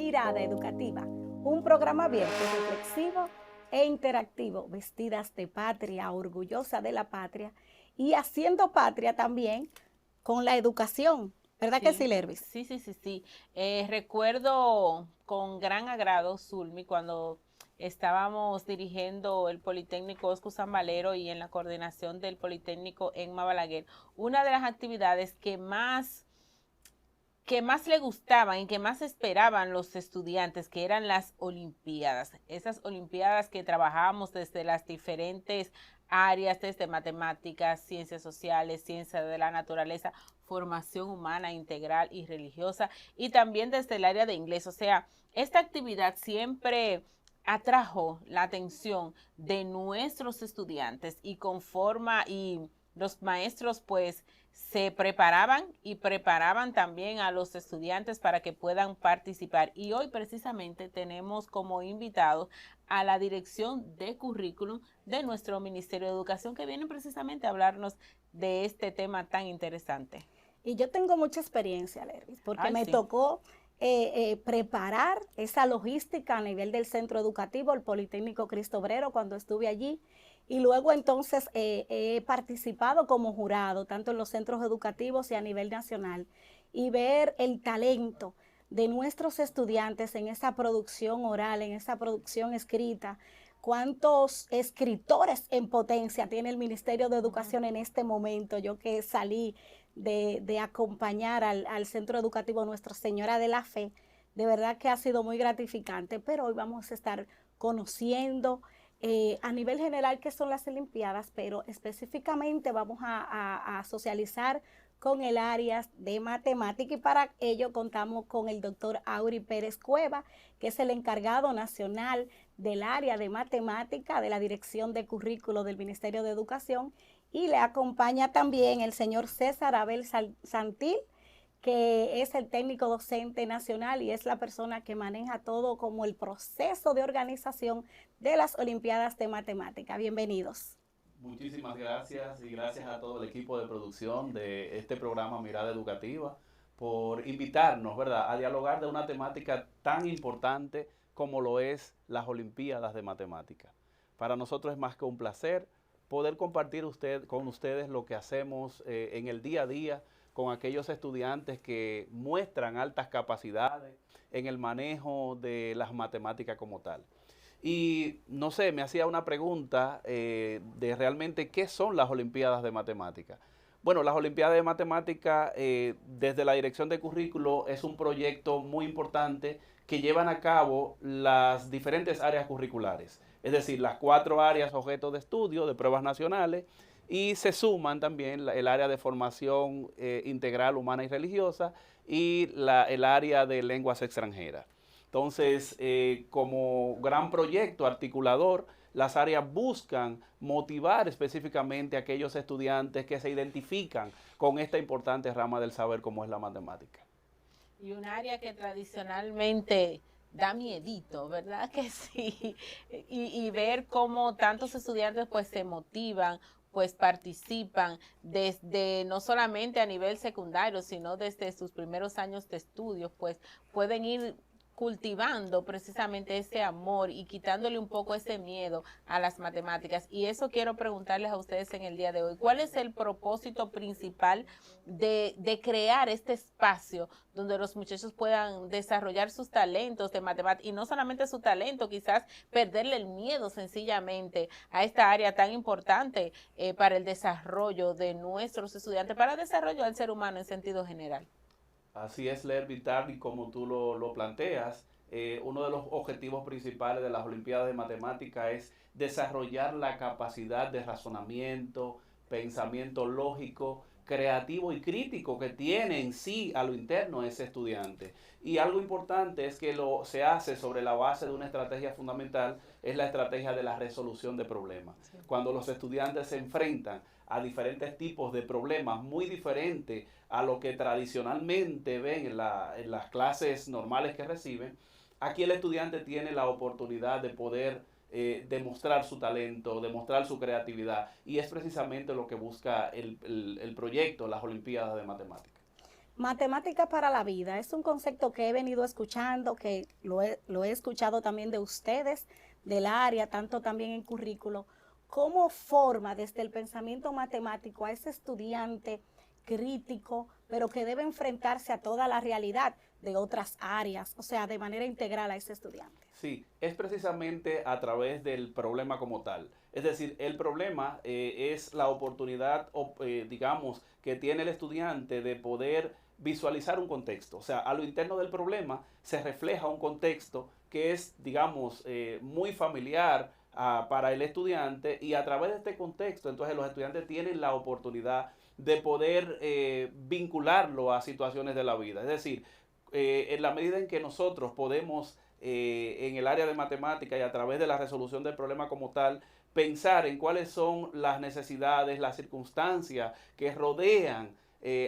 Mirada Educativa, un programa abierto, reflexivo e interactivo, vestidas de patria, orgullosa de la patria y haciendo patria también con la educación. ¿Verdad que sí, Sí, Lervis? sí. Recuerdo con gran agrado, Zulmi, cuando estábamos dirigiendo el Politécnico Osco San Valero y en la coordinación del Politécnico Emma Balaguer, una de las actividades que más le gustaban y que más esperaban los estudiantes, que eran las Olimpiadas. Esas Olimpiadas que trabajábamos desde las diferentes áreas, desde matemáticas, ciencias sociales, ciencias de la naturaleza, formación humana integral y religiosa, y también desde el área de inglés. O sea, esta actividad siempre atrajo la atención de nuestros estudiantes y conforma y los maestros pues se preparaban y preparaban también a los estudiantes para que puedan participar. Y hoy precisamente tenemos como invitados a la dirección de currículum de nuestro Ministerio de Educación, que vienen precisamente a hablarnos de este tema tan interesante. Y yo tengo mucha experiencia, Lervis, porque Ay, me sí. tocó preparar esa logística a nivel del centro educativo, el Politécnico Cristo Obrero, cuando estuve allí. Y luego entonces he participado como jurado, tanto en los centros educativos y a nivel nacional, y ver el talento de nuestros estudiantes en esa producción oral, en esa producción escrita, cuántos escritores en potencia tiene el Ministerio de Educación en este momento. Yo que salí de acompañar al centro educativo Nuestra Señora de la Fe, de verdad que ha sido muy gratificante, pero hoy vamos a estar conociendo a nivel general qué son las Olimpiadas, pero específicamente vamos a socializar con el área de matemática y para ello contamos con el doctor Auri Pérez Cueva, que es el encargado nacional del área de matemática de la Dirección de Currículo del Ministerio de Educación, y le acompaña también el señor César Abel Santil, que es el técnico docente nacional y es la persona que maneja todo como el proceso de organización de las Olimpiadas de Matemática. Bienvenidos. Muchísimas gracias y gracias a todo el equipo de producción de este programa Mirada Educativa por invitarnos, ¿verdad?, a dialogar de una temática tan importante como lo es las Olimpiadas de Matemática. Para nosotros es más que un placer poder compartir con ustedes lo que hacemos en el día a día con aquellos estudiantes que muestran altas capacidades en el manejo de las matemáticas como tal. Y no sé, me hacía una pregunta de realmente qué son las Olimpiadas de Matemática. Bueno, las Olimpiadas de Matemática desde la Dirección de Currículo es un proyecto muy importante que llevan a cabo las diferentes áreas curriculares, es decir, las 4 áreas objeto de estudio de pruebas nacionales, y se suman también el área de formación integral, humana y religiosa y el área de lenguas extranjeras. Entonces, como gran proyecto articulador, las áreas buscan motivar específicamente a aquellos estudiantes que se identifican con esta importante rama del saber como es la matemática. Y un área que tradicionalmente da miedito, ¿verdad que sí? Y ver cómo tantos estudiantes pues se motivan, pues participan desde no solamente a nivel secundario, sino desde sus primeros años de estudios, pues pueden ir cultivando precisamente ese amor y quitándole un poco ese miedo a las matemáticas. Y eso quiero preguntarles a ustedes en el día de hoy. ¿Cuál es el propósito principal de crear este espacio donde los muchachos puedan desarrollar sus talentos de matemáticas? Y no solamente su talento, quizás perderle el miedo sencillamente a esta área tan importante para el desarrollo de nuestros estudiantes, para el desarrollo del ser humano en sentido general. Así es, Lerby, tal y como tú lo planteas, uno de los objetivos principales de las Olimpiadas de Matemática es desarrollar la capacidad de razonamiento, pensamiento lógico, creativo y crítico que tiene en sí a lo interno ese estudiante. Y algo importante es que se hace sobre la base de una estrategia fundamental, es la estrategia de la resolución de problemas. Sí. Cuando los estudiantes se enfrentan a diferentes tipos de problemas muy diferentes a lo que tradicionalmente ven en las clases normales que reciben, aquí el estudiante tiene la oportunidad de poder demostrar su talento, demostrar su creatividad, y es precisamente lo que busca el proyecto, las Olimpiadas de Matemáticas. Matemática para la vida es un concepto que he venido escuchando, que lo he escuchado también de ustedes, del área, tanto también en currículo. ¿Cómo forma desde el pensamiento matemático a ese estudiante crítico, pero que debe enfrentarse a toda la realidad de otras áreas, o sea, de manera integral a ese estudiante? Sí, es precisamente a través del problema como tal. Es decir, el problema es la oportunidad, digamos, que tiene el estudiante de poder visualizar un contexto. O sea, a lo interno del problema se refleja un contexto que es, digamos, muy familiar para el estudiante, y a través de este contexto, entonces los estudiantes tienen la oportunidad de poder vincularlo a situaciones de la vida. Es decir, en la medida en que nosotros podemos en el área de matemática y a través de la resolución del problema como tal, pensar en cuáles son las necesidades, las circunstancias que rodean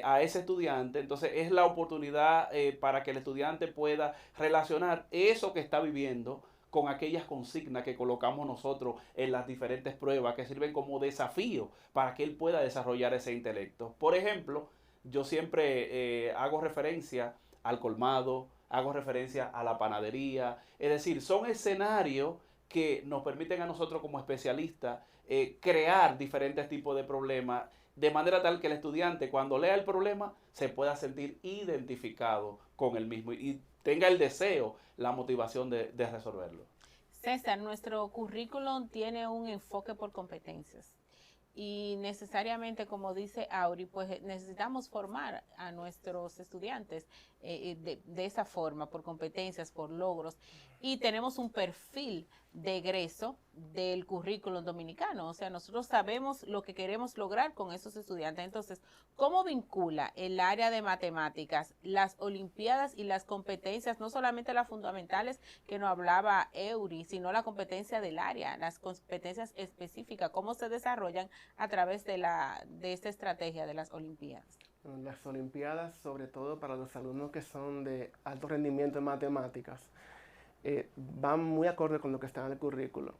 a ese estudiante, entonces es la oportunidad para que el estudiante pueda relacionar eso que está viviendo con aquellas consignas que colocamos nosotros en las diferentes pruebas que sirven como desafío para que él pueda desarrollar ese intelecto. Por ejemplo, yo siempre hago referencia al colmado, hago referencia a la panadería, es decir, son escenarios que nos permiten a nosotros como especialistas crear diferentes tipos de problemas, de manera tal que el estudiante cuando lea el problema se pueda sentir identificado con el mismo y tenga el deseo, la motivación de resolverlo. César, nuestro currículum tiene un enfoque por competencias. Y necesariamente, como dice Auri, pues necesitamos formar a nuestros estudiantes de esa forma, por competencias, por logros. Y tenemos un perfil de egreso del currículum dominicano. O sea, nosotros sabemos lo que queremos lograr con esos estudiantes. Entonces, ¿cómo vincula el área de matemáticas, las olimpiadas y las competencias, no solamente las fundamentales que nos hablaba Eury, sino la competencia del área, las competencias específicas, cómo se desarrollan a través de esta estrategia de las olimpiadas? Las olimpiadas, sobre todo para los alumnos que son de alto rendimiento en matemáticas, van muy acorde con lo que está en el currículo.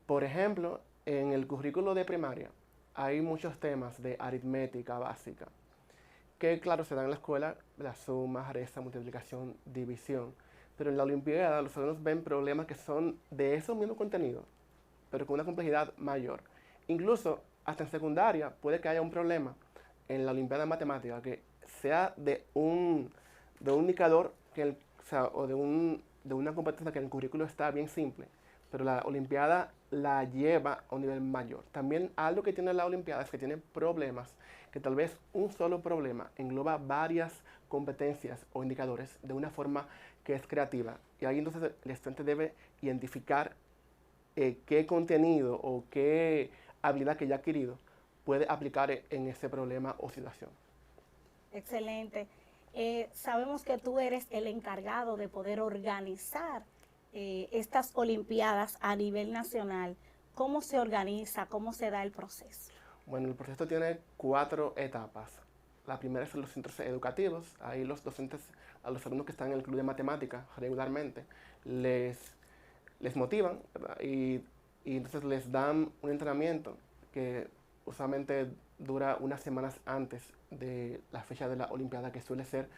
Por ejemplo, en el currículo de primaria hay muchos temas de aritmética básica, que claro, se dan en la escuela, la suma, resta, multiplicación, división. Pero en la olimpiada los alumnos ven problemas que son de esos mismos contenidos, pero con una complejidad mayor. Incluso hasta en secundaria puede que haya un problema en la olimpiada de matemática que sea de un indicador que o de una competencia que en el currículo está bien simple, pero la olimpiada la lleva a un nivel mayor. También algo que tiene la olimpiada es que tiene problemas que tal vez un solo problema engloba varias competencias o indicadores de una forma que es creativa. Y ahí entonces el estudiante debe identificar qué contenido o qué habilidad que ya ha adquirido puede aplicar en ese problema o situación. Excelente. Sabemos que tú eres el encargado de poder organizar estas olimpiadas a nivel nacional. ¿Cómo se organiza? ¿Cómo se da el proceso? Bueno, el proceso tiene 4 etapas. La primera es en los centros educativos. Ahí los docentes, a los alumnos que están en el club de matemática regularmente, les motivan, ¿verdad? Y entonces les dan un entrenamiento que usualmente dura unas semanas antes de la fecha de la olimpiada, que suele ser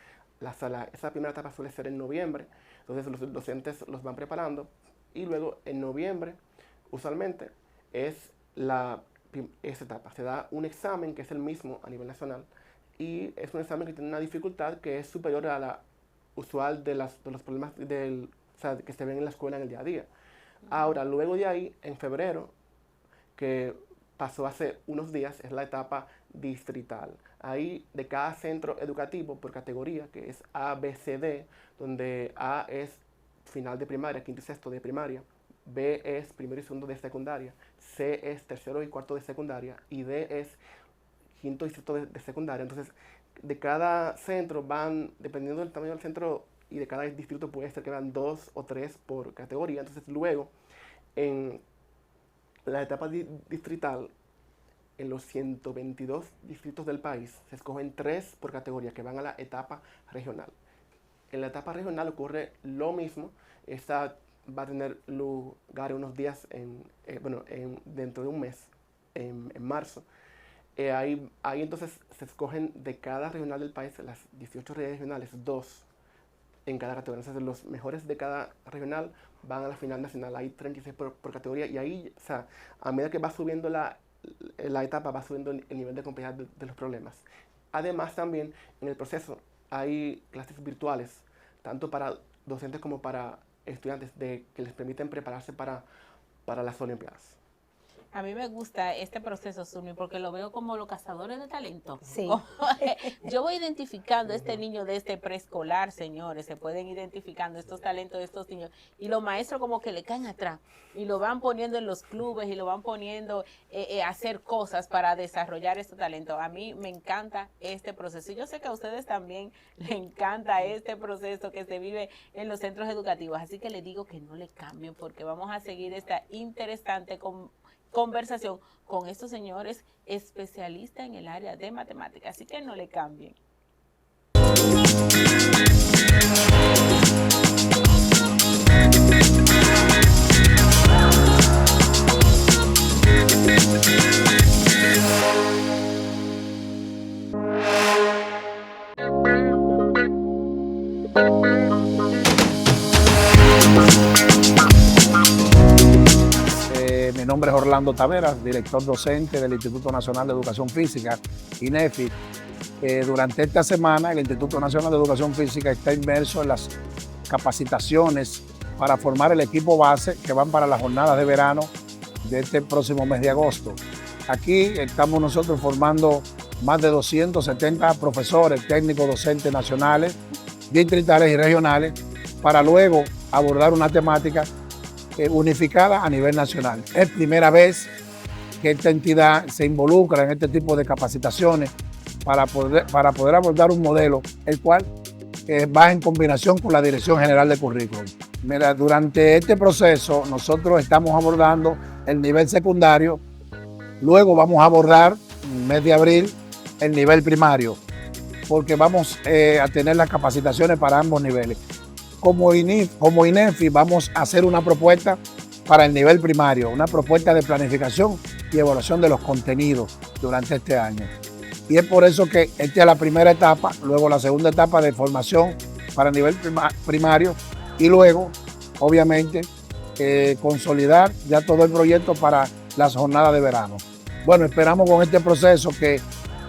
esa primera etapa suele ser en noviembre. Entonces los docentes los van preparando y luego en noviembre usualmente es esa etapa. Se da un examen que es el mismo a nivel nacional y es un examen que tiene una dificultad que es superior a la usual de los problemas que se ven en la escuela en el día a día. Ahora, luego de ahí, en febrero, que pasó hace unos días, es la etapa distrital. Ahí, de cada centro educativo por categoría, que es A, B, C, D, donde A es final de primaria, quinto y sexto de primaria, B es primero y segundo de secundaria, C es tercero y cuarto de secundaria, y D es quinto y sexto de secundaria. Entonces, de cada centro van, dependiendo del tamaño del centro y de cada distrito, puede ser que van 2 o 3 por categoría. Entonces, luego, en la etapa distrital, en los 122 distritos del país, se escogen 3 por categoría que van a la etapa regional. En la etapa regional ocurre lo mismo. Esta va a tener lugar unos días, dentro de un mes, en marzo. Ahí entonces se escogen de cada regional del país, las 18 regionales, 2 en cada categoría. Entonces los mejores de cada regional van a la final nacional. Hay 36 por categoría y ahí, o sea, a medida que va subiendo la etapa, va subiendo el nivel de complejidad de los problemas. Además también en el proceso hay clases virtuales, tanto para docentes como para estudiantes, que les permiten prepararse para las Olimpiadas. A mí me gusta este proceso, Zulmi, porque lo veo como los cazadores de talento. Sí. Yo voy identificando a este niño de este preescolar, señores, se pueden identificando estos talentos de estos niños, y los maestros como que le caen atrás, y lo van poniendo en los clubes, y lo van poniendo a hacer cosas para desarrollar este talento. A mí me encanta este proceso, y yo sé que a ustedes también les encanta este proceso que se vive en los centros educativos, así que les digo que no le cambien, porque vamos a seguir esta interesante conversación con estos señores especialistas en el área de matemáticas, así que no le cambien. Mi nombre es Orlando Taveras, director docente del Instituto Nacional de Educación Física, INEFI. Durante esta semana el Instituto Nacional de Educación Física está inmerso en las capacitaciones para formar el equipo base que van para las jornadas de verano de este próximo mes de agosto. Aquí estamos nosotros formando más de 270 profesores, técnicos, docentes nacionales, distritales y regionales, para luego abordar una temática unificada a nivel nacional. Es primera vez que esta entidad se involucra en este tipo de capacitaciones para poder abordar un modelo, el cual va en combinación con la Dirección General de Currículum. Mira, durante este proceso nosotros estamos abordando el nivel secundario, luego vamos a abordar en el mes de abril el nivel primario, porque vamos a tener las capacitaciones para ambos niveles. Como INEFI vamos a hacer una propuesta para el nivel primario, una propuesta de planificación y evaluación de los contenidos durante este año. Y es por eso que esta es la primera etapa, luego la segunda etapa de formación para el nivel primario y luego, obviamente, consolidar ya todo el proyecto para las jornadas de verano. Bueno, esperamos con este proceso que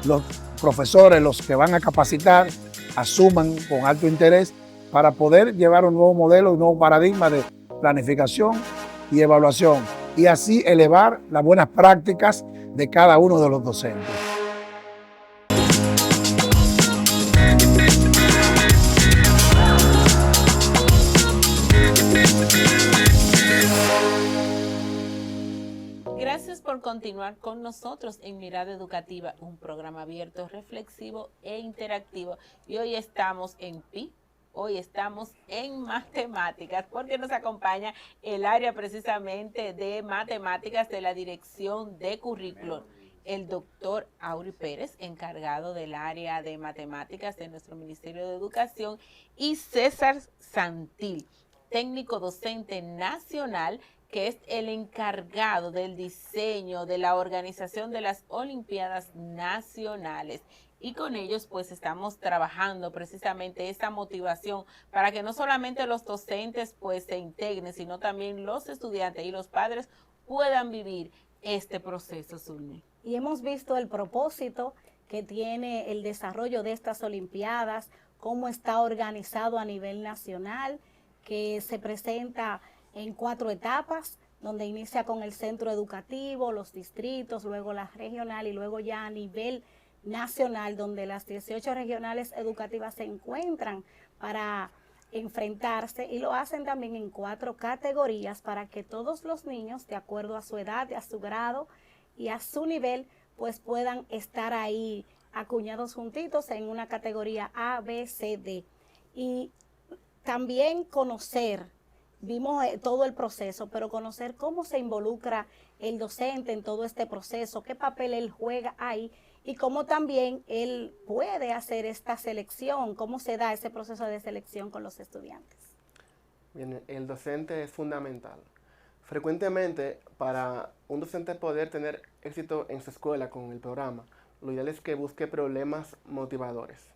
los profesores, los que van a capacitar, asuman con alto interés para poder llevar un nuevo modelo, un nuevo paradigma de planificación y evaluación y así elevar las buenas prácticas de cada uno de los docentes. Gracias por continuar con nosotros en Mirada Educativa, un programa abierto, reflexivo e interactivo. Y hoy estamos en PI. Hoy estamos en matemáticas porque nos acompaña el área precisamente de matemáticas de la Dirección de Currículum, el doctor Auri Pérez, encargado del área de matemáticas de nuestro Ministerio de Educación, y César Santil, técnico docente nacional, que es el encargado del diseño de la organización de las Olimpiadas Nacionales. Y con ellos pues estamos trabajando precisamente esa motivación para que no solamente los docentes pues se integren, sino también los estudiantes y los padres puedan vivir este proceso, Zulmi. Y hemos visto el propósito que tiene el desarrollo de estas Olimpiadas, cómo está organizado a nivel nacional, que se presenta en 4 etapas, donde inicia con el centro educativo, los distritos, luego la regional y luego ya a nivel nacional, donde las 18 regionales educativas se encuentran para enfrentarse y lo hacen también en 4 categorías para que todos los niños, de acuerdo a su edad, a su grado y a su nivel, pues puedan estar ahí acuñados juntitos en una categoría A, B, C, D. Y también conocer, vimos todo el proceso, pero conocer cómo se involucra el docente en todo este proceso, qué papel él juega ahí y cómo también él puede hacer esta selección, cómo se da ese proceso de selección con los estudiantes. Bien, el docente es fundamental. Frecuentemente, para un docente poder tener éxito en su escuela con el programa, lo ideal es que busque problemas motivadores,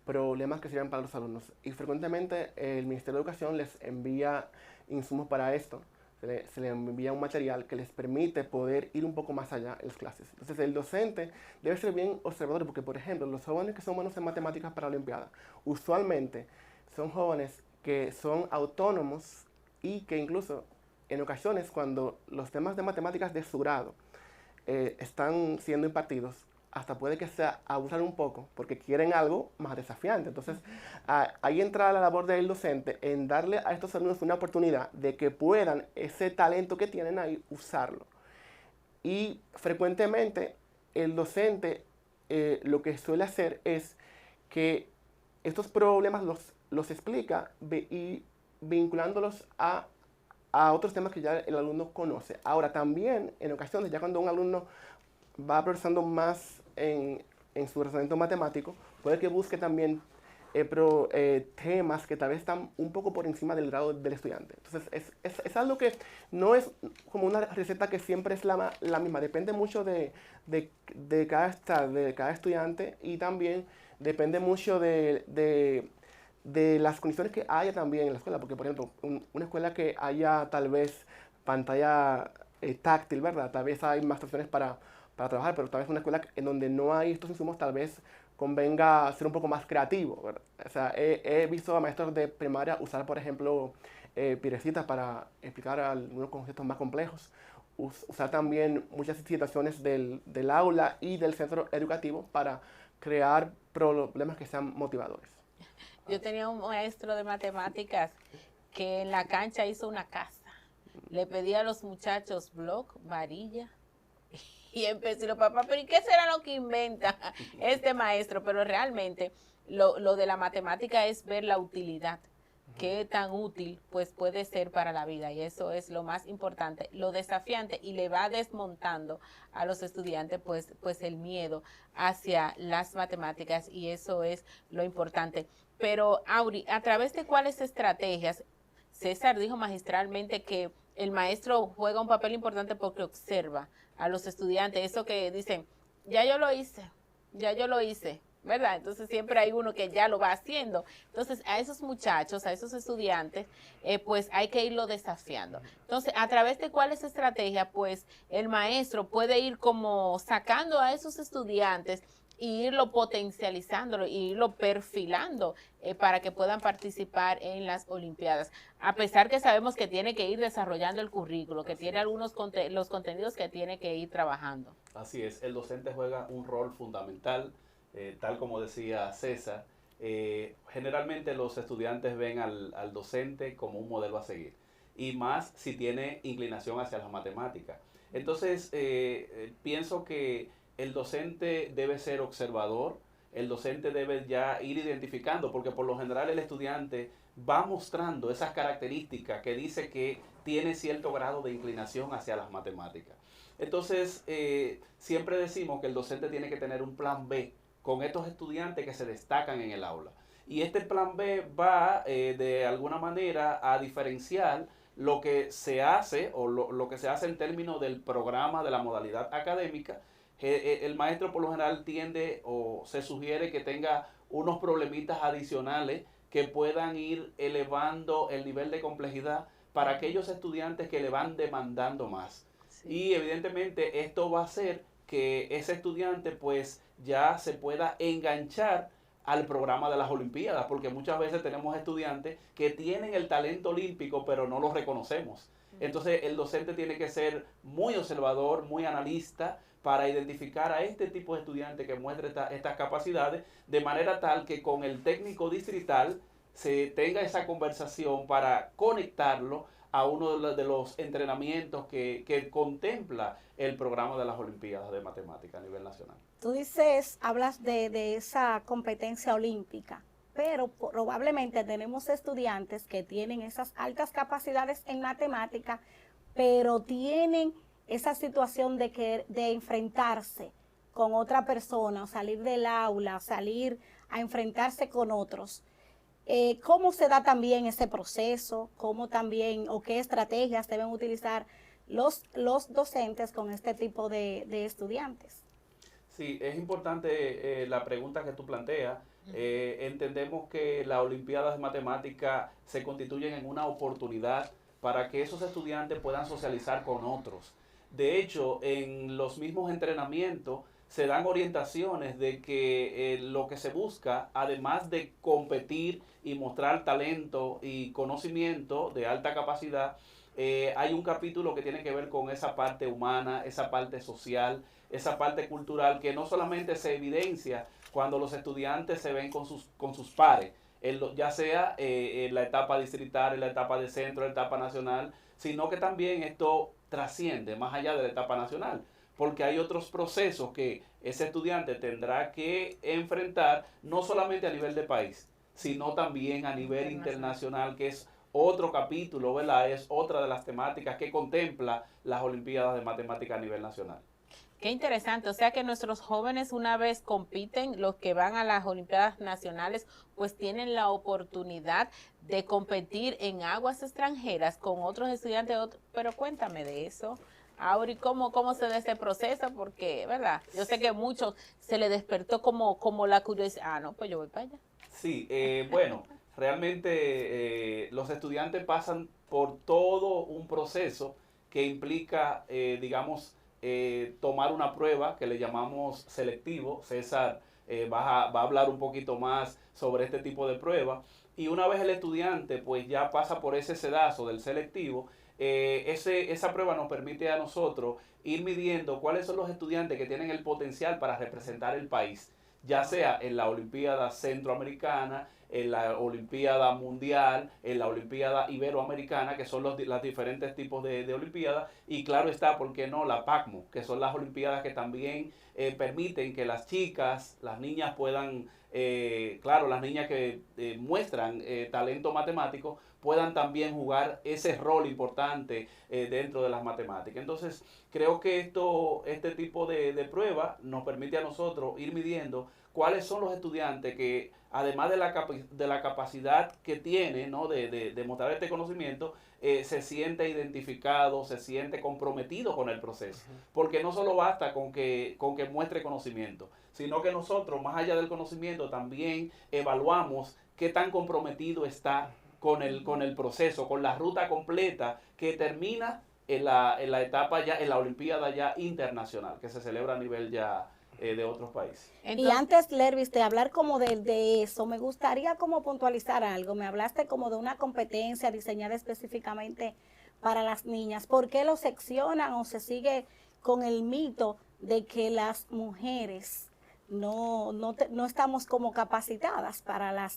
problemas que sirvan para los alumnos. Y frecuentemente el Ministerio de Educación les envía insumos para esto, se le envía un material que les permite poder ir un poco más allá en las clases. Entonces el docente debe ser bien observador porque, por ejemplo, los jóvenes que son buenos en matemáticas para la Olimpiada, usualmente son jóvenes que son autónomos y que incluso en ocasiones cuando los temas de matemáticas de su grado están siendo impartidos, hasta puede que se abusan un poco porque quieren algo más desafiante. Entonces, ahí entra la labor del docente en darle a estos alumnos una oportunidad de que puedan ese talento que tienen ahí usarlo. Y frecuentemente el docente lo que suele hacer es que estos problemas los explica y vinculándolos a otros temas que ya el alumno conoce. Ahora, también en ocasiones, ya cuando un alumno va progresando más en su razonamiento matemático, puede que busque también temas que tal vez están un poco por encima del grado del estudiante. Entonces, es algo que no es como una receta que siempre es la misma, depende mucho de cada estudiante y también depende mucho de las condiciones que haya también en la escuela, porque por ejemplo, una escuela que haya tal vez pantalla táctil, ¿verdad? Tal vez hay más opciones para trabajar, pero tal vez una escuela en donde no hay estos insumos, tal vez convenga ser un poco más creativo, ¿verdad? O sea, he visto a maestros de primaria usar, por ejemplo, pirecita para explicar algunos conceptos más complejos, usar también muchas situaciones del aula y del centro educativo para crear problemas que sean motivadores. Yo tenía un maestro de matemáticas que en la cancha hizo una casa. Le pedía a los muchachos bloc, varilla, y empezó, y los papás, pero ¿y qué será lo que inventa este maestro? Pero realmente lo de la matemática es ver la utilidad, qué tan útil pues puede ser para la vida, y eso es lo más importante, lo desafiante, y le va desmontando a los estudiantes pues el miedo hacia las matemáticas, y eso es lo importante. Pero Auri, ¿a través de cuáles estrategias? César dijo magistralmente que el maestro juega un papel importante porque observa a los estudiantes, eso que dicen, ya yo lo hice, ¿verdad? Entonces siempre hay uno que ya lo va haciendo. Entonces a esos muchachos, a esos estudiantes, pues hay que irlo desafiando. Entonces, ¿a través de cuáles estrategias? Pues el maestro puede ir como sacando a esos estudiantes y irlo potencializándolo y irlo perfilando para que puedan participar en las Olimpiadas. A pesar que sabemos que tiene que ir desarrollando el currículo, que tiene algunos los contenidos que tiene que ir trabajando. Así es, el docente juega un rol fundamental, tal como decía César. Generalmente los estudiantes ven al docente como un modelo a seguir, y más si tiene inclinación hacia las matemáticas. Entonces, pienso que el docente debe ser observador, el docente debe ya ir identificando, porque por lo general el estudiante va mostrando esas características que dice que tiene cierto grado de inclinación hacia las matemáticas. Entonces, siempre decimos que el docente tiene que tener un plan B con estos estudiantes que se destacan en el aula. Y este plan B va de alguna manera a diferenciar lo que se hace o lo que se hace en términos del programa de la modalidad académica. El maestro por lo general tiende o se sugiere que tenga unos problemitas adicionales que puedan ir elevando el nivel de complejidad para aquellos estudiantes que le van demandando más. Sí. Y evidentemente esto va a hacer que ese estudiante pues ya se pueda enganchar al programa de las Olimpiadas, porque muchas veces tenemos estudiantes que tienen el talento olímpico pero no lo reconocemos. Entonces el docente tiene que ser muy observador, muy analista, para identificar a este tipo de estudiantes que muestre estas capacidades, de manera tal que con el técnico distrital se tenga esa conversación para conectarlo a uno de los entrenamientos que contempla el programa de las Olimpiadas de Matemáticas a nivel nacional. Tú hablas de esa competencia olímpica, pero probablemente tenemos estudiantes que tienen esas altas capacidades en matemática, pero tienen esa situación de enfrentarse con otra persona, o salir del aula, salir a enfrentarse con otros. ¿Cómo se da también ese proceso? ¿Cómo también o qué estrategias deben utilizar los docentes con este tipo de estudiantes? Sí, es importante la pregunta que tú planteas. Entendemos que las Olimpiadas de Matemática se constituyen en una oportunidad para que esos estudiantes puedan socializar con otros. De hecho, en los mismos entrenamientos se dan orientaciones de que lo que se busca, además de competir y mostrar talento y conocimiento de alta capacidad, hay un capítulo que tiene que ver con esa parte humana, esa parte social, esa parte cultural que no solamente se evidencia cuando los estudiantes se ven con sus pares, ya sea en la etapa distrital, en la etapa de centro, en la etapa nacional, sino que también esto trasciende más allá de la etapa nacional, porque hay otros procesos que ese estudiante tendrá que enfrentar no solamente a nivel de país, sino también a nivel internacional, que es otro capítulo, ¿verdad? Es otra de las temáticas que contempla las Olimpiadas de Matemática a nivel nacional. Qué interesante, o sea que nuestros jóvenes una vez compiten, los que van a las Olimpiadas Nacionales, pues tienen la oportunidad de competir en aguas extranjeras con otros estudiantes, pero cuéntame de eso. Auri, ¿cómo se da ese proceso? Porque, ¿verdad? Yo sé que a muchos se les despertó como la curiosidad, no, pues yo voy para allá. Sí, bueno, realmente los estudiantes pasan por todo un proceso que implica, digamos, tomar una prueba que le llamamos selectivo. César va a hablar un poquito más sobre este tipo de prueba. Y una vez el estudiante pues ya pasa por ese sedazo del selectivo, esa prueba nos permite a nosotros ir midiendo cuáles son los estudiantes que tienen el potencial para representar el país, ya sea en la Olimpiada Centroamericana, en la Olimpiada Mundial, en la Olimpiada Iberoamericana, que son los diferentes tipos de Olimpiadas, y claro está, ¿por qué no?, la PACMO, que son las Olimpiadas que también permiten que las chicas, las niñas puedan, claro, las niñas que muestran talento matemático, puedan también jugar ese rol importante dentro de las matemáticas. Entonces, creo que este tipo de prueba nos permite a nosotros ir midiendo cuáles son los estudiantes que, además de la capacidad que tiene, ¿no?, de mostrar este conocimiento, se siente identificado, se siente comprometido con el proceso. Porque no solo basta con que muestre conocimiento, sino que nosotros, más allá del conocimiento, también evaluamos qué tan comprometido está con el proceso, con la ruta completa que termina en la etapa ya, en la Olimpiada ya internacional, que se celebra a nivel ya de otros países. Entonces, y antes, Lervis, de hablar como de eso, me gustaría como puntualizar algo. Me hablaste como de una competencia diseñada específicamente para las niñas. ¿Por qué lo seccionan o se sigue con el mito de que las mujeres no estamos como capacitadas para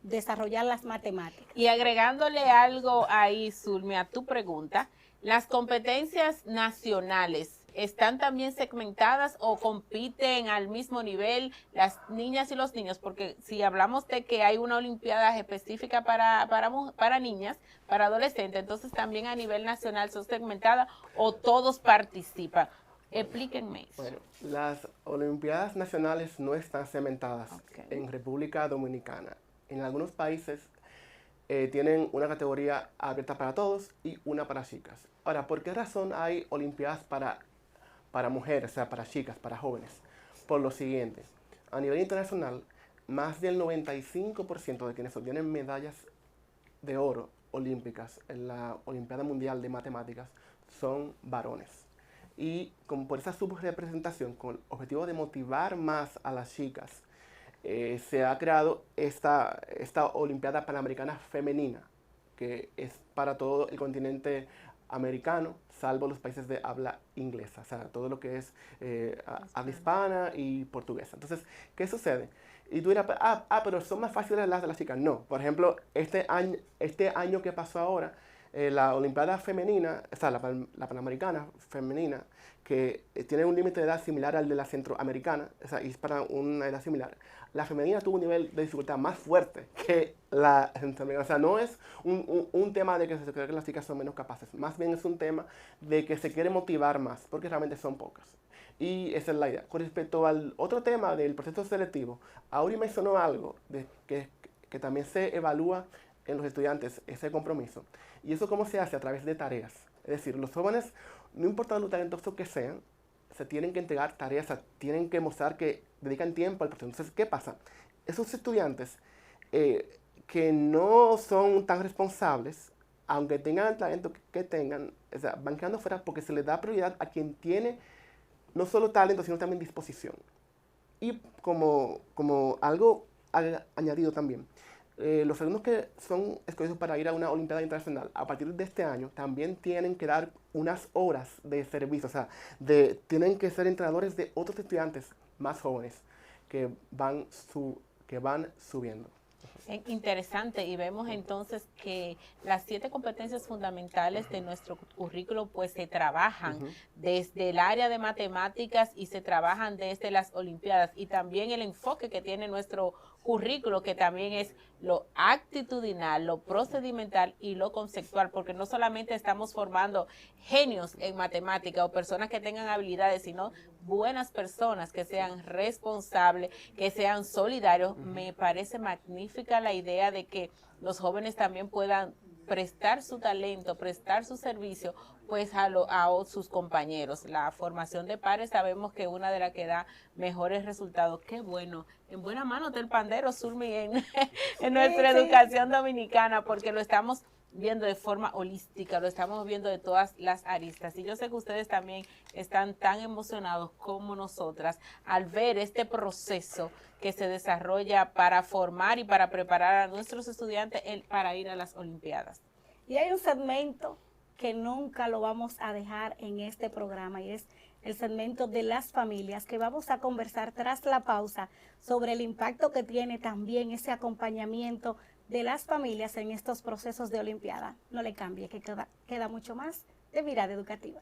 desarrollar las matemáticas? Y agregándole algo ahí, Zulmi, a tu pregunta, ¿las competencias nacionales están también segmentadas o compiten al mismo nivel las niñas y los niños? Porque si hablamos de que hay una olimpiada específica para niñas, para adolescentes, entonces también a nivel nacional son segmentadas o todos participan. Explíquenme eso. Bueno, las Olimpiadas Nacionales no están segmentadas en República Dominicana. En algunos países tienen una categoría abierta para todos y una para chicas. Ahora, ¿por qué razón hay Olimpiadas para mujeres, o sea, para chicas, para jóvenes? Por lo siguiente, a nivel internacional, más del 95% de quienes obtienen medallas de oro olímpicas en la Olimpiada Mundial de Matemáticas son varones. Y como por esa subrepresentación, con el objetivo de motivar más a las chicas, se ha creado esta Olimpiada Panamericana Femenina, que es para todo el continente americano, salvo los países de habla inglesa, o sea, todo lo que es habla hispana y portuguesa. Entonces, ¿qué sucede? Y tú dirás, pero son más fáciles las de las chicas. No, por ejemplo, este año que pasó ahora, la Olimpiada Femenina, o sea, la Panamericana Femenina, que tiene un límite de edad similar al de la Centroamericana, o sea, y es para una edad similar. La femenina tuvo un nivel de dificultad más fuerte que la centroamericana. O sea, no es un tema de que se cree que las chicas son menos capaces, más bien es un tema de que se quiere motivar más, porque realmente son pocas. Y esa es la idea. Con respecto al otro tema del proceso selectivo, Auri mencionó algo que que también se evalúa en los estudiantes ese compromiso. ¿Y eso cómo se hace? A través de tareas. Es decir, los jóvenes, no importa lo talentosos que sean, se tienen que entregar tareas, tienen que mostrar que dedican tiempo al proceso. Entonces, ¿qué pasa? Esos estudiantes que no son tan responsables, aunque tengan el talento que tengan, o sea, van quedando fuera porque se les da prioridad a quien tiene no solo talento, sino también disposición. Y como algo añadido también, los alumnos que son escogidos para ir a una Olimpiada Internacional, a partir de este año, también tienen que dar unas horas de servicio, o sea, tienen que ser entrenadores de otros estudiantes más jóvenes que van subiendo. Interesante, y vemos entonces que las 7 competencias fundamentales de nuestro currículo pues se trabajan desde el área de matemáticas y se trabajan desde las Olimpiadas, y también el enfoque que tiene nuestro currículo, que también es lo actitudinal, lo procedimental y lo conceptual, porque no solamente estamos formando genios en matemática o personas que tengan habilidades, sino buenas personas que sean responsables, que sean solidarios. Me parece magnífica la idea de que los jóvenes también puedan prestar su talento, prestar su servicio pues a sus compañeros. La formación de pares sabemos que una de las que da mejores resultados. Qué bueno, en buena mano del pandero, Zulmi, en nuestra educación dominicana, porque lo estamos viendo de forma holística, lo estamos viendo de todas las aristas. Y yo sé que ustedes también están tan emocionados como nosotras al ver este proceso que se desarrolla para formar y para preparar a nuestros estudiantes para ir a las Olimpiadas. Y hay un segmento que nunca lo vamos a dejar en este programa, y es el segmento de las familias, que vamos a conversar tras la pausa sobre el impacto que tiene también ese acompañamiento de las familias en estos procesos de Olimpiada. No le cambie, que queda mucho más de Mirada Educativa.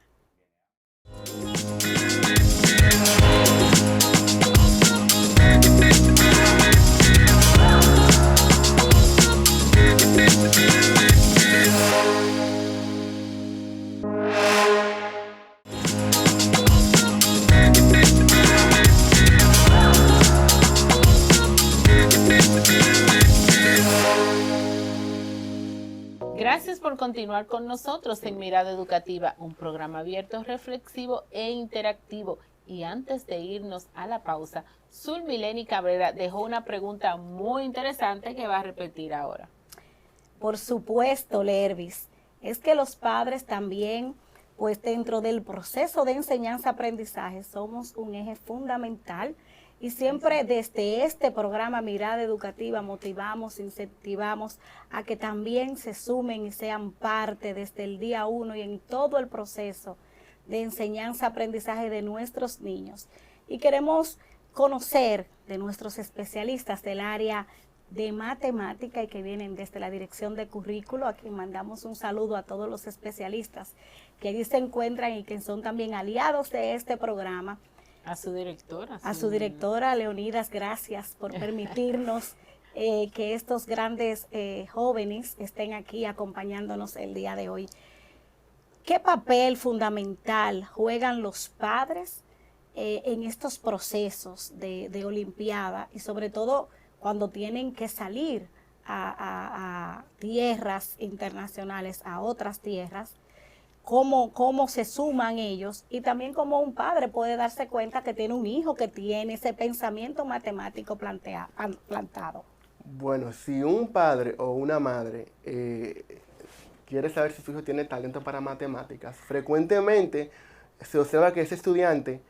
Gracias por continuar con nosotros en Mirada Educativa, un programa abierto, reflexivo e interactivo. Y antes de irnos a la pausa, Zulmileni Cabrera dejó una pregunta muy interesante que va a repetir ahora. Por supuesto, Lervis, es que los padres también, pues dentro del proceso de enseñanza-aprendizaje, somos un eje fundamental. Y siempre desde este programa Mirada Educativa motivamos, incentivamos a que también se sumen y sean parte desde el día 1 y en todo el proceso de enseñanza-aprendizaje de nuestros niños. Y queremos conocer de nuestros especialistas del área de matemática y que vienen desde la Dirección de Currículo, a quien mandamos un saludo a todos los especialistas que allí se encuentran y que son también aliados de este programa. A su directora. A su directora, Leonidas, gracias por permitirnos que estos grandes jóvenes estén aquí acompañándonos el día de hoy. ¿Qué papel fundamental juegan los padres en estos procesos de Olimpiada y sobre todo cuando tienen que salir a tierras internacionales, a otras tierras? Cómo se suman ellos, y también cómo un padre puede darse cuenta que tiene un hijo que tiene ese pensamiento matemático plantado? Bueno, si un padre o una madre quiere saber si su hijo tiene talento para matemáticas, frecuentemente se observa que ese estudiante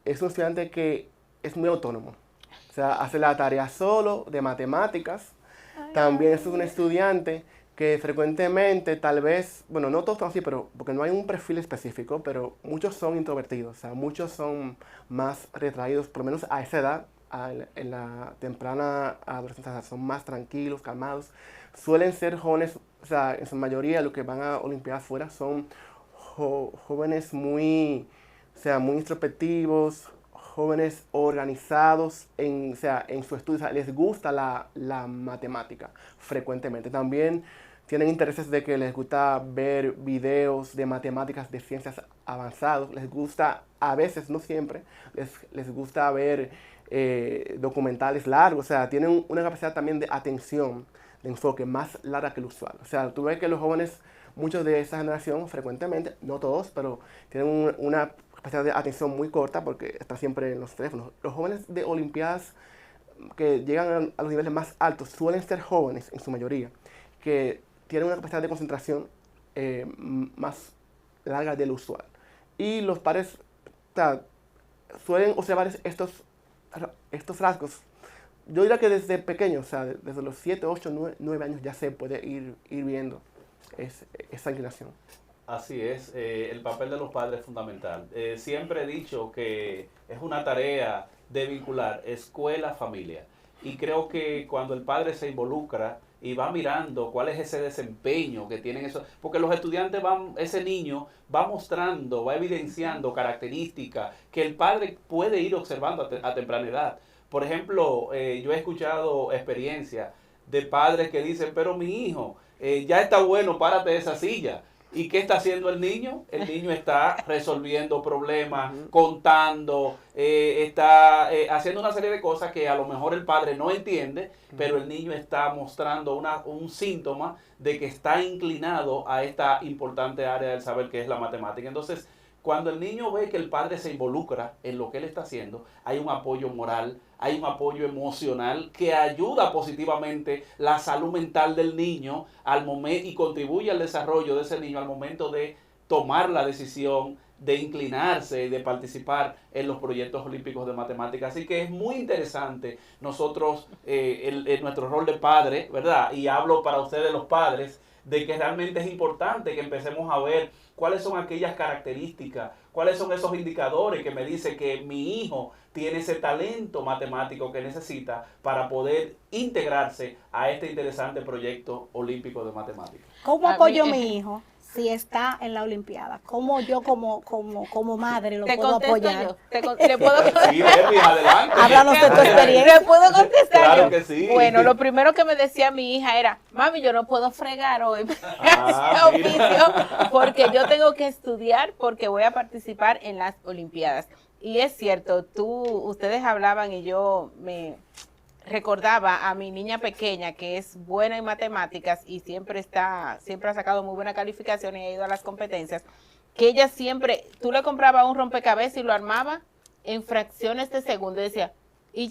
es un estudiante que es muy autónomo. O sea, hace la tarea solo de matemáticas. También es un estudiante que frecuentemente tal vez, bueno, no todos son así, pero porque no hay un perfil específico, pero muchos son introvertidos, o sea, muchos son más retraídos, por lo menos a esa edad, en la temprana adolescencia, son más tranquilos, calmados. Suelen ser jóvenes, o sea, en su mayoría los que van a Olimpiadas fuera son jóvenes muy, o sea, muy introspectivos, jóvenes organizados en su estudio, o sea, les gusta la matemática frecuentemente. También tienen intereses de que les gusta ver videos de matemáticas, de ciencias avanzadas, les gusta, a veces, no siempre, les gusta ver documentales largos, o sea, tienen una capacidad también de atención, de enfoque más larga que el usual. O sea, tú ves que los jóvenes, muchos de esa generación, frecuentemente, no todos, pero tienen una capacidad de atención muy corta porque están siempre en los teléfonos. Los jóvenes de Olimpiadas que llegan a los niveles más altos suelen ser jóvenes, en su mayoría, que tienen una capacidad de concentración más larga del usual. Y los padres suelen observar estos rasgos. Yo diría que desde pequeños, o sea, desde los 7, 8, 9 años ya se puede ir viendo esa inclinación. Así es, el papel de los padres es fundamental. Siempre he dicho que es una tarea de vincular escuela-familia. Y creo que cuando el padre se involucra y va mirando cuál es ese desempeño que tienen esos, porque los estudiantes ese niño va mostrando, va evidenciando características que el padre puede ir observando a temprana edad. Por ejemplo, yo he escuchado experiencias de padres que dicen, pero mi hijo, ya está bueno, párate de esa silla. ¿Y qué está haciendo el niño? El niño está resolviendo problemas, contando, está haciendo una serie de cosas que a lo mejor el padre no entiende, pero el niño está mostrando un síntoma de que está inclinado a esta importante área del saber que es la matemática. Entonces, cuando el niño ve que el padre se involucra en lo que él está haciendo, hay un apoyo moral, hay un apoyo emocional que ayuda positivamente la salud mental del niño al momento y contribuye al desarrollo de ese niño al momento de tomar la decisión de inclinarse y de participar en los proyectos olímpicos de matemáticas. Así que es muy interesante nosotros, en nuestro rol de padre, ¿verdad? Y hablo para ustedes los padres, de que realmente es importante que empecemos a ver cuáles son aquellas características, cuáles son esos indicadores que me dicen que mi hijo tiene ese talento matemático que necesita para poder integrarse a este interesante proyecto olímpico de matemáticas. ¿Cómo apoyo a mi hijo si está en la Olimpiada? ¿Cómo yo como madre lo puedo apoyar? ¿Le puedo Sí, Elvis, adelante. Háblanos de tu experiencia. ¿Le puedo contestar? Claro que sí. Bueno, lo primero que me decía mi hija era, mami, yo no puedo fregar hoy oficio porque yo tengo que estudiar porque voy a participar en las Olimpiadas. Y es cierto, ustedes hablaban y yo me recordaba a mi niña pequeña que es buena en matemáticas y siempre ha sacado muy buena calificación y ha ido a las competencias, que ella siempre, tú le comprabas un rompecabezas y lo armaba en fracciones de segundo y decía, y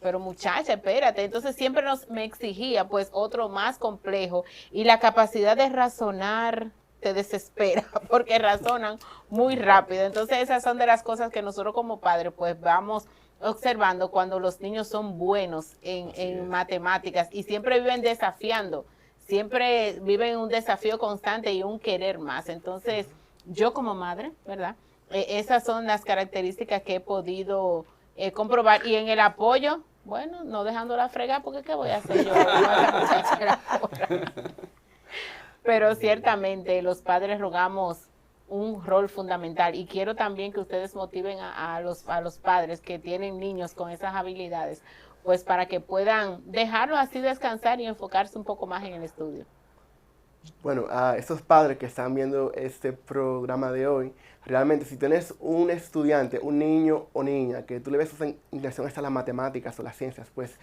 pero muchacha, espérate. Entonces siempre me exigía pues otro más complejo y la capacidad de razonar te desespera porque razonan muy rápido. Entonces esas son de las cosas que nosotros como padres pues vamos observando cuando los niños son buenos en matemáticas y siempre viven desafiando, siempre viven un desafío constante y un querer más. Entonces, yo como madre, ¿verdad? Esas son las características que he podido comprobar. Y en el apoyo, bueno, no dejándola fregar, porque ¿qué voy a hacer yo? Pero ciertamente los padres jugamos un rol fundamental y quiero también que ustedes motiven a los padres que tienen niños con esas habilidades, pues para que puedan dejarlos así descansar y enfocarse un poco más en el estudio. Bueno, a esos padres que están viendo este programa de hoy, realmente si tienes un estudiante, un niño o niña, que tú le ves su inclinación hasta las matemáticas o las ciencias, pues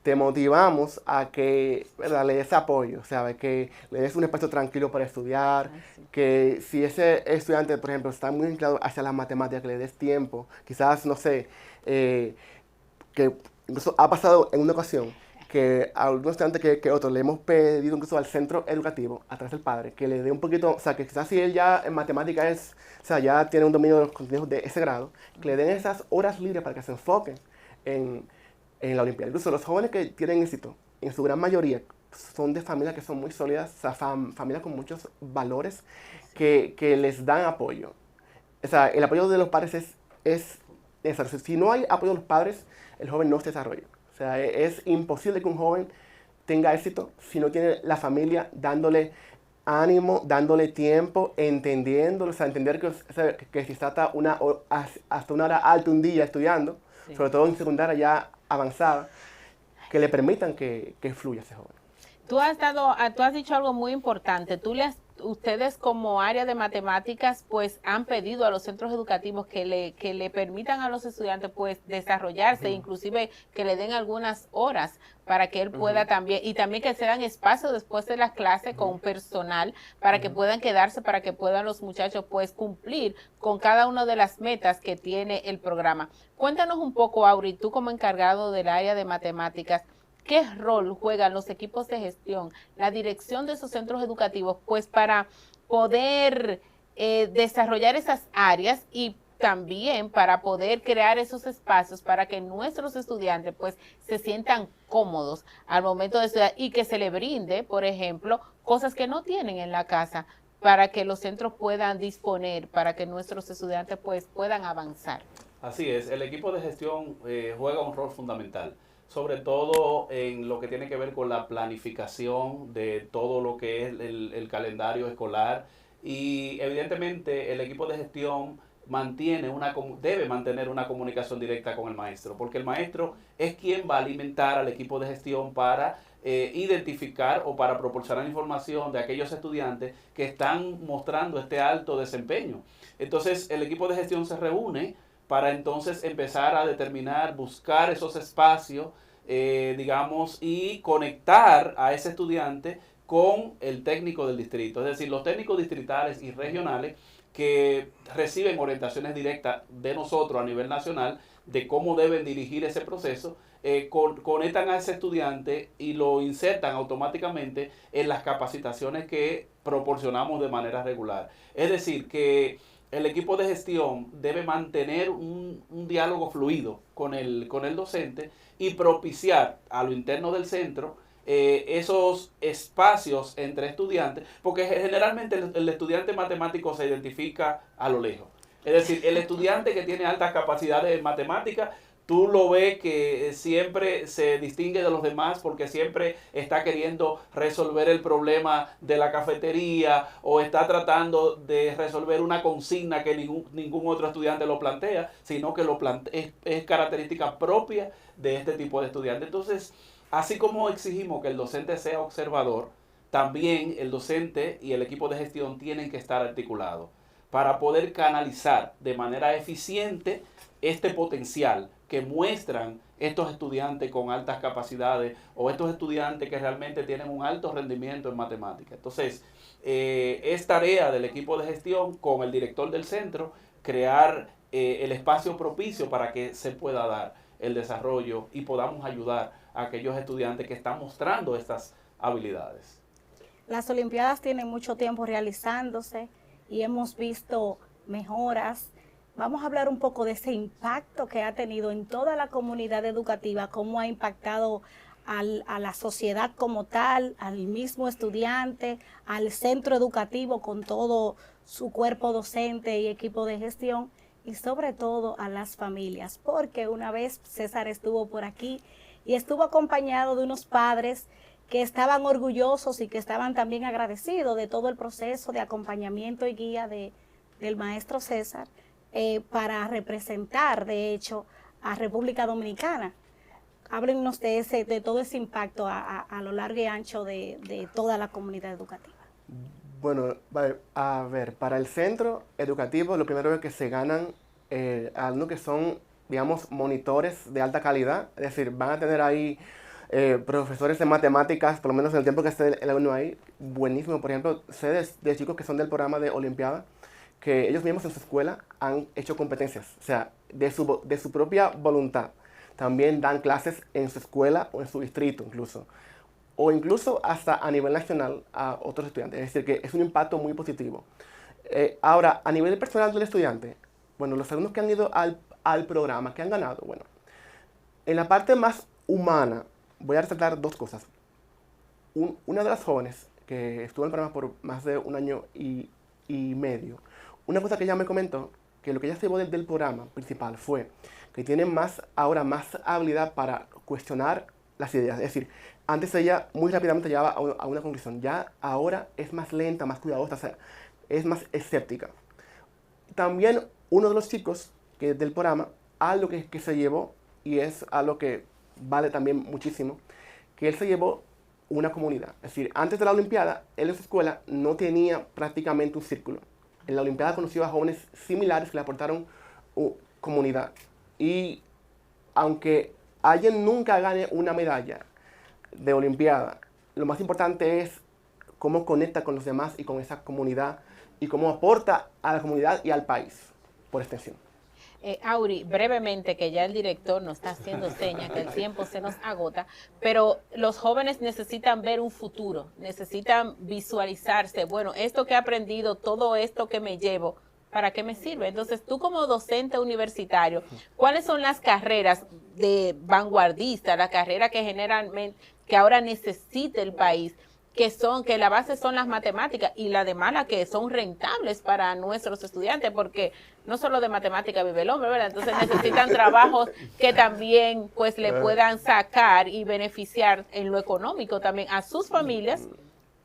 te motivamos a que, ¿verdad?, le des apoyo, o sea, que le des un espacio tranquilo para estudiar, que si ese estudiante, por ejemplo, está muy inclinado hacia las matemáticas, que le des tiempo, quizás, no sé, que incluso ha pasado en una ocasión que a algún estudiante que otro le hemos pedido incluso al centro educativo, a través del padre, que le dé un poquito, o sea, que quizás si él ya en matemáticas o sea, ya tiene un dominio de los contenidos de ese grado, que le den esas horas libres para que se enfoquen en la Olimpiada. Incluso los jóvenes que tienen éxito, en su gran mayoría, son de familias que son muy sólidas, o sea, familias con muchos valores que les dan apoyo. O sea, el apoyo de los padres es necesario. Si no hay apoyo de los padres, el joven no se desarrolla. O sea, es imposible que un joven tenga éxito si no tiene la familia dándole ánimo, dándole tiempo, entendiéndolo, o sea, entender que si está hasta una hora alta un día estudiando, sí, sobre todo en secundaria ya avanzada, que le permitan que fluya ese joven. Tú has dicho algo muy importante. Tú le has ustedes como área de matemáticas pues han pedido a los centros educativos que le permitan a los estudiantes pues desarrollarse, inclusive que le den algunas horas para que él pueda también, y también que se dan espacio después de las clases con personal para que puedan quedarse, para que puedan los muchachos pues cumplir con cada una de las metas que tiene el programa. Cuéntanos un poco, Auri, tú como encargado del área de matemáticas, ¿qué rol juegan los equipos de gestión, la dirección de esos centros educativos, pues para poder desarrollar esas áreas y también para poder crear esos espacios para que nuestros estudiantes pues se sientan cómodos al momento de estudiar y que se le brinde, por ejemplo, cosas que no tienen en la casa para que los centros puedan disponer, para que nuestros estudiantes pues puedan avanzar? Así es, el equipo de gestión juega un rol fundamental, sobre todo en lo que tiene que ver con la planificación de todo lo que es el calendario escolar, y evidentemente el equipo de gestión debe mantener una comunicación directa con el maestro, porque el maestro es quien va a alimentar al equipo de gestión para identificar o para proporcionar información de aquellos estudiantes que están mostrando este alto desempeño. Entonces el equipo de gestión se reúne para entonces empezar a determinar, buscar esos espacios, digamos, y conectar a ese estudiante con el técnico del distrito. Es decir, los técnicos distritales y regionales que reciben orientaciones directas de nosotros a nivel nacional de cómo deben dirigir ese proceso, conectan a ese estudiante y lo insertan automáticamente en las capacitaciones que proporcionamos de manera regular. Es decir, que el equipo de gestión debe mantener un diálogo fluido con el docente y propiciar a lo interno del centro esos espacios entre estudiantes, porque generalmente el estudiante matemático se identifica a lo lejos. Es decir, el estudiante que tiene altas capacidades en matemáticas, tú lo ves que siempre se distingue de los demás porque siempre está queriendo resolver el problema de la cafetería o está tratando de resolver una consigna que ningún otro estudiante lo plantea, sino que es característica propia de este tipo de estudiante. Entonces, así como exigimos que el docente sea observador, también el docente y el equipo de gestión tienen que estar articulados para poder canalizar de manera eficiente este potencial que muestran estos estudiantes con altas capacidades o estos estudiantes que realmente tienen un alto rendimiento en matemáticas. Entonces, es tarea del equipo de gestión con el director del centro crear el espacio propicio para que se pueda dar el desarrollo y podamos ayudar a aquellos estudiantes que están mostrando estas habilidades. Las Olimpiadas tienen mucho tiempo realizándose y hemos visto mejoras. Vamos a hablar un poco de ese impacto que ha tenido en toda la comunidad educativa, cómo ha impactado a la sociedad como tal, al mismo estudiante, al centro educativo con todo su cuerpo docente y equipo de gestión, y sobre todo a las familias, porque una vez César estuvo por aquí y estuvo acompañado de unos padres que estaban orgullosos y que estaban también agradecidos de todo el proceso de acompañamiento y guía del maestro César para representar, de hecho, a República Dominicana. Háblennos de todo ese impacto a lo largo y ancho de toda la comunidad educativa. Bueno, a ver, para el centro educativo lo primero es que se ganan alumnos que son, digamos, monitores de alta calidad, es decir, van a tener ahí profesores de matemáticas, por lo menos en el tiempo que esté el alumno ahí, buenísimo. Por ejemplo, sé de chicos que son del programa de Olimpiada, que ellos mismos en su escuela han hecho competencias, o sea, de su propia voluntad. También dan clases en su escuela o en su distrito incluso, o incluso hasta a nivel nacional a otros estudiantes. Es decir, que es un impacto muy positivo. Ahora, a nivel personal del estudiante, bueno, los alumnos que han ido al programa, que han ganado, bueno, en la parte más humana, voy a resaltar dos cosas. Una de las jóvenes que estuvo en el programa por más de un año y medio, una cosa que ella me comentó, que lo que ella se llevó del programa principal fue que tiene ahora más habilidad para cuestionar las ideas. Es decir, antes ella muy rápidamente llegaba a una conclusión, ya ahora es más lenta, más cuidadosa, o sea, es más escéptica. También uno de los chicos del programa, algo que se llevó, y es algo que vale también muchísimo, que él se llevó una comunidad. Es decir, antes de la Olimpiada, él en su escuela no tenía prácticamente un círculo. En la Olimpiada conoció a jóvenes similares que le aportaron comunidad. Y aunque alguien nunca gane una medalla de Olimpiada, lo más importante es cómo conecta con los demás y con esa comunidad y cómo aporta a la comunidad y al país, por extensión. Auri, brevemente, que ya el director nos está haciendo señas, que el tiempo se nos agota, pero los jóvenes necesitan ver un futuro, necesitan visualizarse, bueno, esto que he aprendido, todo esto que me llevo, ¿para qué me sirve? Entonces, tú como docente universitario, ¿cuáles son las carreras de vanguardista, la carrera que generalmente, que ahora necesita el país, que la base son las matemáticas y la demás las que son rentables para nuestros estudiantes, porque no solo de matemática vive el hombre, ¿verdad? Entonces necesitan trabajos que también pues le puedan sacar y beneficiar en lo económico también a sus familias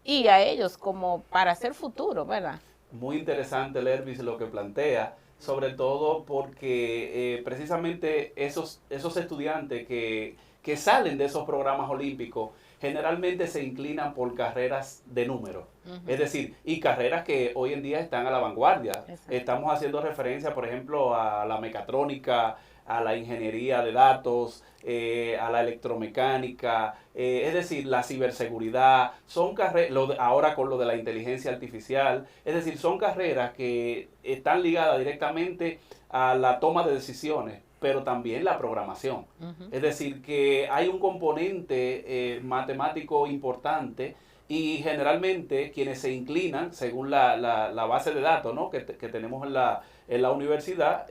y a ellos como para hacer futuro, ¿verdad? Muy interesante, Lervis, lo que plantea, sobre todo porque precisamente esos estudiantes que salen de esos programas olímpicos generalmente se inclinan por carreras de número, es decir, y carreras que hoy en día están a la vanguardia. Exacto. Estamos haciendo referencia, por ejemplo, a la mecatrónica, a la ingeniería de datos, a la electromecánica, es decir, la ciberseguridad, son carreras, ahora con lo de la inteligencia artificial, es decir, son carreras que están ligadas directamente a la toma de decisiones, pero también la programación. Es decir, que hay un componente matemático importante y generalmente quienes se inclinan, según la base de datos, ¿no?, que tenemos en la universidad,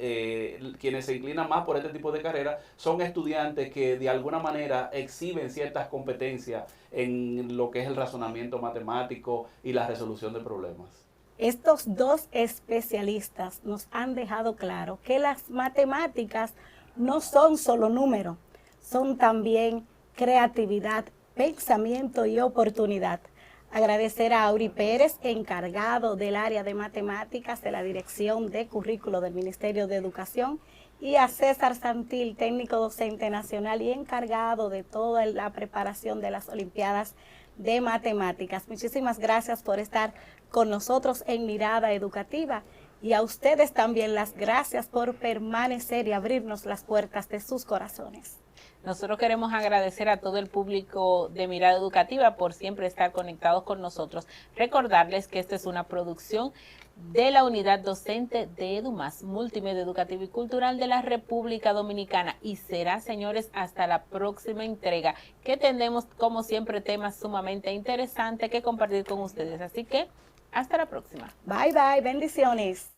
quienes se inclinan más por este tipo de carreras son estudiantes que de alguna manera exhiben ciertas competencias en lo que es el razonamiento matemático y la resolución de problemas. Estos dos especialistas nos han dejado claro que las matemáticas no son solo números, son también creatividad, pensamiento y oportunidad. Agradecer a Auri Pérez, encargado del área de matemáticas de la Dirección de Currículo del Ministerio de Educación, y a César Santil, técnico docente nacional y encargado de toda la preparación de las Olimpiadas de Matemáticas. Muchísimas gracias por estar con nosotros en Mirada Educativa, y a ustedes también las gracias por permanecer y abrirnos las puertas de sus corazones. Nosotros queremos agradecer a todo el público de Mirada Educativa por siempre estar conectados con nosotros. Recordarles que esta es una producción de la Unidad Docente de EduMás, Multimedia Educativa y Cultural de la República Dominicana. Y será, señores, hasta la próxima entrega, que tenemos, como siempre, temas sumamente interesantes que compartir con ustedes. Así que, hasta la próxima. Bye, bye. Bendiciones.